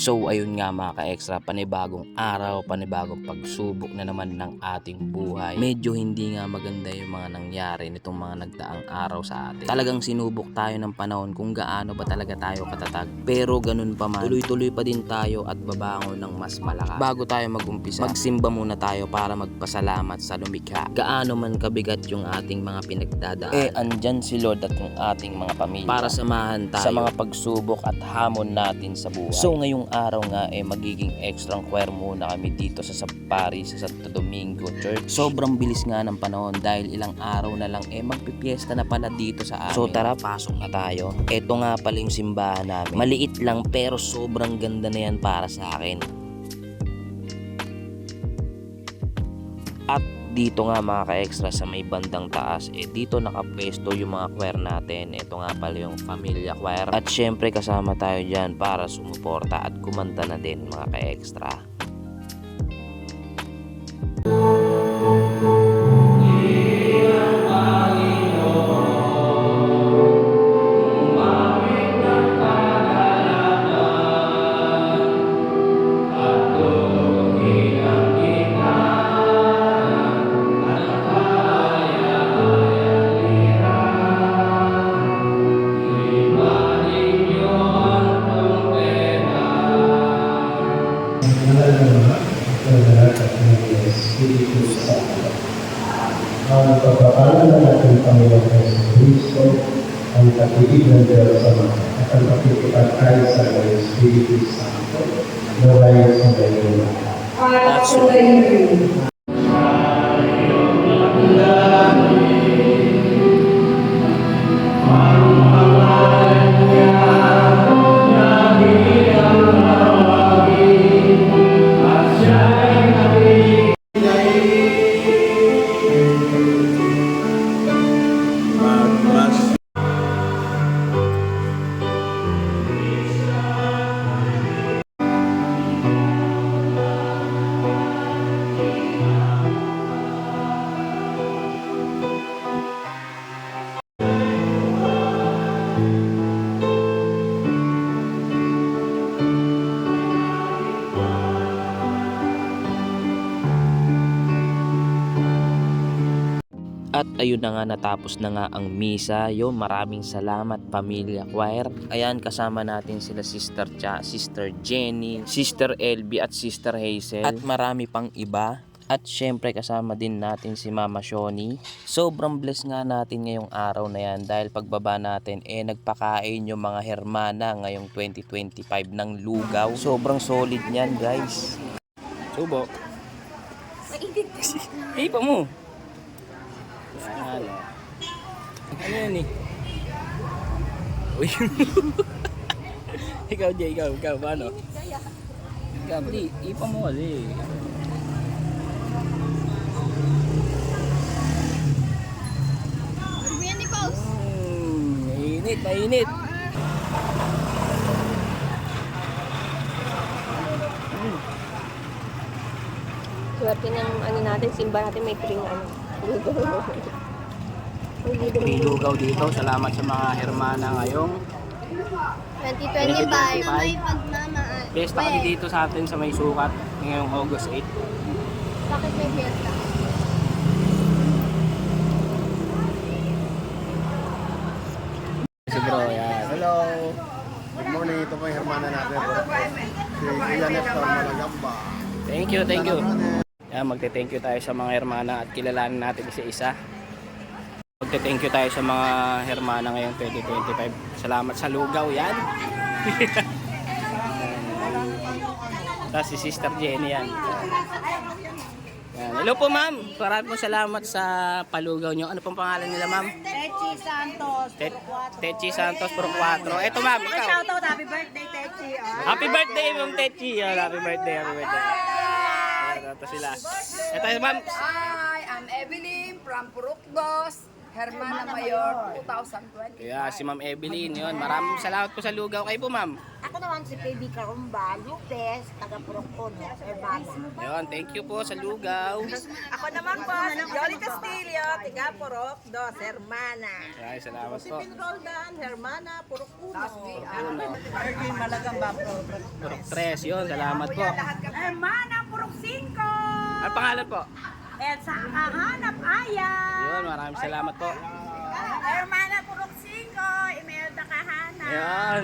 So ayun nga mga ka-extra, panibagong araw, panibagong pagsubok na naman ng ating buhay. Medyo hindi nga maganda yung mga nangyari nitong mga nagdaang araw sa atin. Talagang sinubok tayo ng panahon kung gaano ba talaga tayo katatag. Pero ganun pa man, tuloy-tuloy pa din tayo at babangon ng mas malakas. Bago tayo mag-umpisa, magsimba muna tayo para magpasalamat sa lumikha. Gaano man kabigat yung ating mga pinagdadaan, andyan si Lord at yung ating mga pamilya para samahan tayo sa mga pagsubok at hamon natin sa buhay. So ngayong araw nga magiging extra choir muna kami dito sa Sapari sa Santo Domingo Church. Sobrang bilis nga ng panahon dahil ilang araw na lang magpipiesta na pala dito sa amin. So tara, pasok na tayo. Ito nga pala yung simbahan namin. Maliit lang pero sobrang ganda na yan para sa akin. At dito nga mga ka-extra sa may bandang taas, dito nakapwesto yung mga choir natin. Ito nga pala yung Familia Choir. At syempre kasama tayo dyan para sumuporta at kumanta na din mga ka-extra. Ang pagpapalan ng ating Panginoong Jesucristo, ang pag-ibig ng Diyos sa mga at ang pakikipagkay sa Espiritu Santo, naway sa ngayon. At sa ngayon. At ayun na nga, natapos na nga ang misa. Maraming salamat Pamilya Choir. Ayan, kasama natin sila Sister Cha, Sister Jenny, Sister LB at Sister Hazel. At marami pang iba. At syempre kasama din natin si Mama Shoni. Sobrang blessed nga natin ngayong araw na yan dahil pagbaba natin nagpakain yung mga hermana ngayong 2025 ng lugaw. Sobrang solid niyan guys. Subo. Ipa mo. Ano yan Uy. Ikaw, Jay, ikaw, paano? Ikaw, di, ipa mo kasi. Mainit. Swerte ng natin, simba natin may tuwing May lugaw dito. Salamat sa mga hermana ngayong 2025. May pagmamahal. Fiesta kami dito sa atin sa may sukat ngayong August 8. Bakit may fiesta? Si bro, yan. Hello. Good morning. Ito po yung hermana natin. Si Kuya Nestor Malagamba. Thank you. Yan, magte-thank you tayo sa mga hermana at kilalanin natin isa-isa. Magte-thank you tayo sa mga hermana ngayong 2025. Salamat sa lugaw yan. Tapos si Sister Jenny yan. Hello po ma'am. Maraming salamat sa palugaw nyo. Ano pong pangalan nila ma'am? Techi Santos. Techi Santos Pro 4. Eto ma'am, ikaw. Shoutout, happy birthday, Techi. Happy birthday ma'am Techi. Happy birthday. Ito sila. Ito ma'am. Hi, I'm Evelyn from Purukdos. Hermana Mayor 2020. Kaya si Ma'am Evelyn, yun. Maraming salamat po sa lugaw. Kayo po, Ma'am. Ako naman si PB Carumba, Lupes, taga Purokon, Urbana. Ayun, thank you po sa lugaw. Ako naman po, si Jolly Castillo, tiga Purok, Dos, Hermana. Ay, salamat po. Roldan, Hermana, Purok Uno. Erwin Malagang Bapro. Purok 3, yun. Salamat po. Hermana, Purok 5. Ang pangalan po? At sa kahanap aya. Yun, maraming salamat po. Hermana, Purok 5. Imelda Kahanap. Ayan.